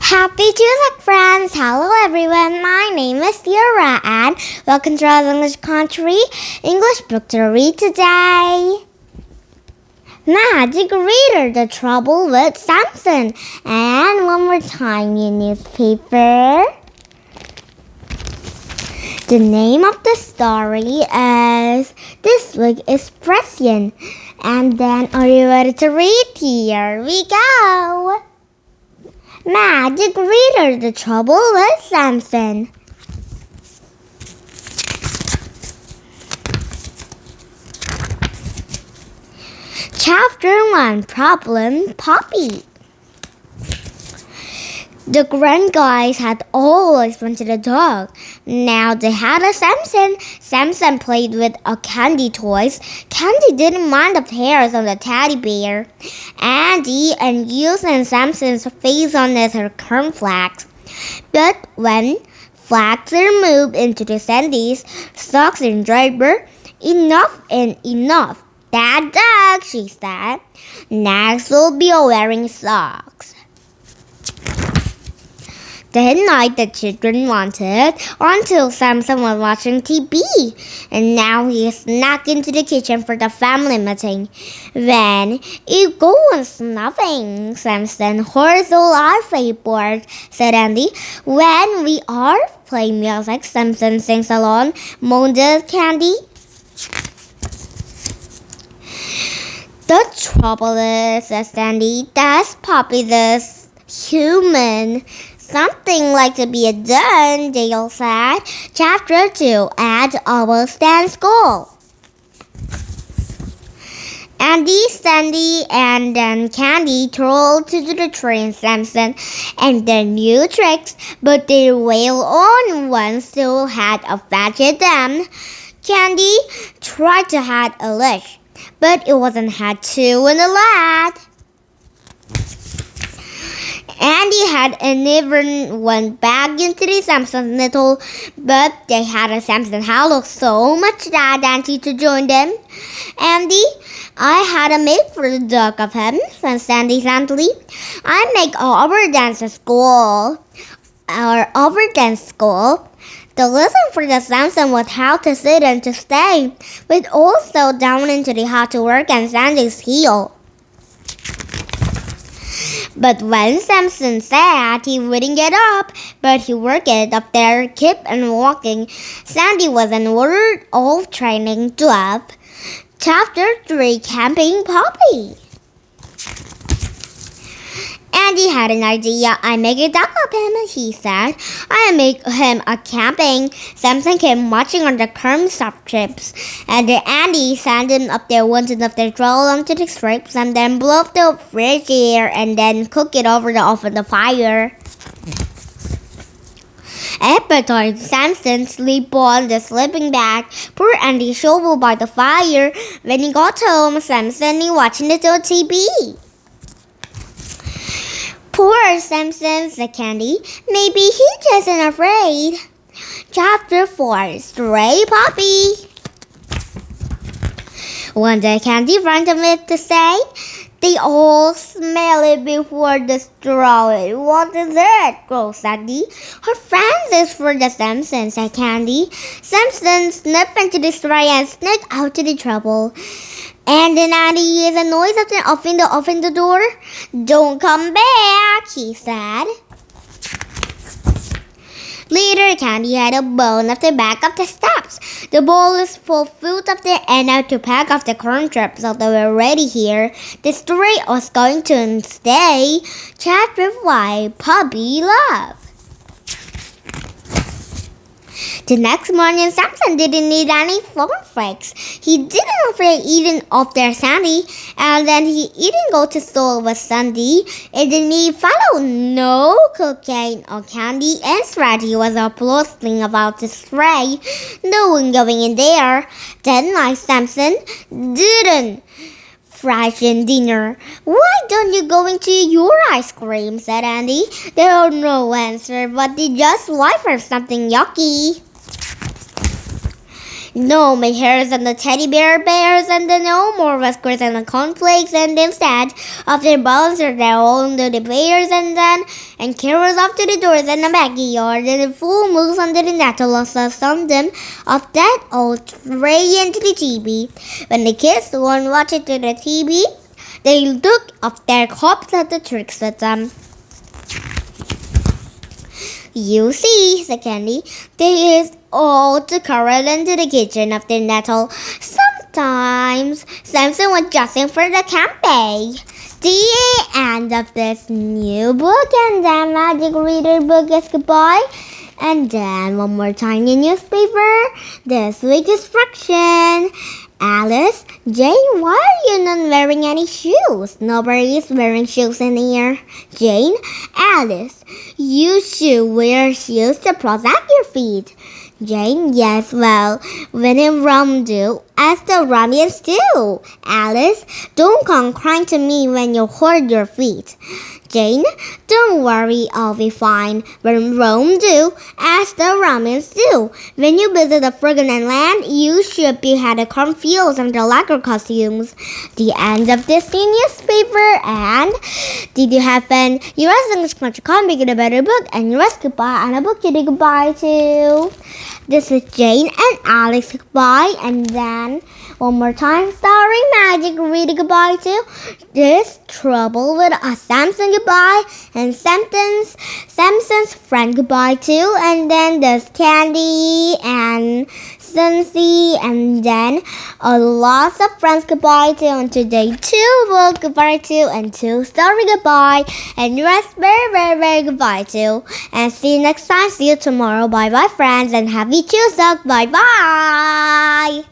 Happy Tuesday, friends! Hello, everyone. My name is Yura, and welcome to our English Country English book to read today. Magic Reader: The Trouble with Samson. And one more time, your newspaper. The name of the story is This Week is Prescient. And then, are you ready to read? Here we go. Magic Reader: The Trouble with Samson. Chapter 1: Problem Poppy. The grand guys had always wanted a dog. Now they had a Samson. Samson played with a Candy toys. Candy didn't mind the hairs on the teddy bear. Andy and using Samson's face on her cornflakes. But when flags are moved into the Sandy's socks and draper, enough and enough. That dog, she said. Next will be wearing socks. That night the children wanted until Samson was watching TV, and now he snuck into the kitchen for the family meeting. When you go on snuffing, Samson, horse all our favorite, said Andy. When we are playing music, Samson sings along, moaned Candy. The trouble is, said Sandy, that's Poppy this human. Something like to be done, Dale said. Chapter 2: At Almost Dance School. Andy, Sandy, and then Candy trolled to the train Samson and their new tricks, but their whale on one still had a fetch at them. Candy tried to have a leash, but it wasn't had two in the lad. Andy had never went back into the Samson's little, but they had a Samson who looked so much that Andy to join them. Andy, I had a make for the dog of him, said Sandy sadly. I make our dance school. The lesson for the Samson was how to sit and to stay, but also down into the how to work and Sandy's heel. But when Samson said he wouldn't get up, but he worked up there, kept on walking, Sandy was an word of training to up. Chapter 3: Camping Poppy. Andy had an idea. I make a duck of him, he said. I make him a camping. Samson came marching on the corn strips, and Andy sent him up there once enough to draw onto the strips and then blow up the fresh air and then cook it over the fire. At bedtime, Samson sleep on the sleeping bag. Poor Andy shoveled by the fire. When he got home, Samson was watching the TV. Poor Samson, said Candy. Maybe he just isn't afraid. Chapter 4: Stray Poppy. One day Candy ran to me to say, they all smell it before the straw. What is it? Growled Sandy. Her friends is for the Samson, said Candy. Samson sniffed into the stray and snuck out to the trouble. And then Andy hears a noise of open the door. Don't come back, he said. Later, Candy had a bone of the back of the steps. The bowl is full of food up there and out to pack off the corn strips so they were ready here. The story was going to stay. Chapter 5: Puppy Love. The next morning, Samson didn't need any cornflakes. He didn't afraid eating off their Sandy, and then he didn't go to school with Sandy. It didn't need follow no cocaine or candy, and Strategy was applauding about the stray. No one going in there. That night, Samson didn't Friday dinner. Why don't you go into your ice cream? Said Andy. There was no answer, but they just wait for something yucky. No more hairs and the teddy bears and the no more whiskers and the cornflakes and instead of their balls are their own little bears and carols off to the doors and the backyard and the fool moves under the nettle of them of that old tray into the TV. When the kids won't watch it to the TV, they look up their cops at the tricks with them. You see, said Candy, there is all to curl into the kitchen of the nettle. Sometimes Samson was dressing for the campaign. The end of this new book, and then Magic Reader book is goodbye. And then one more tiny newspaper. This week's instruction. Alice, Jane, why are you not wearing any shoes? Nobody is wearing shoes in here. Jane, Alice, you should wear shoes to protect your feet. Jane, yes, well, when in Rome do, as the Romans do. Alice, don't come crying to me when you hurt your feet. Jane, don't worry, I'll be fine. When Rome do, as the Romans do. When you visit the Forbidden Land, you should be had the cornfields and the lacquer costumes. The end of this newspaper, and did you have fun? You rest in this country, can't make it a better book, and you rest goodbye, and a book you did goodbye to. This is Jane and Alex goodbye, and then one more time, Starry Magic reading goodbye to. This Trouble with a Samson goodbye, and Samson's friend goodbye too, and then there's Candy and Sunsy, and then a lots of friends goodbye to, and today 2 book goodbye to, and 2 story goodbye, and rest very, very, very goodbye to. And see you next time. See you tomorrow. Bye bye, friends, and happy Tuesday. Bye bye.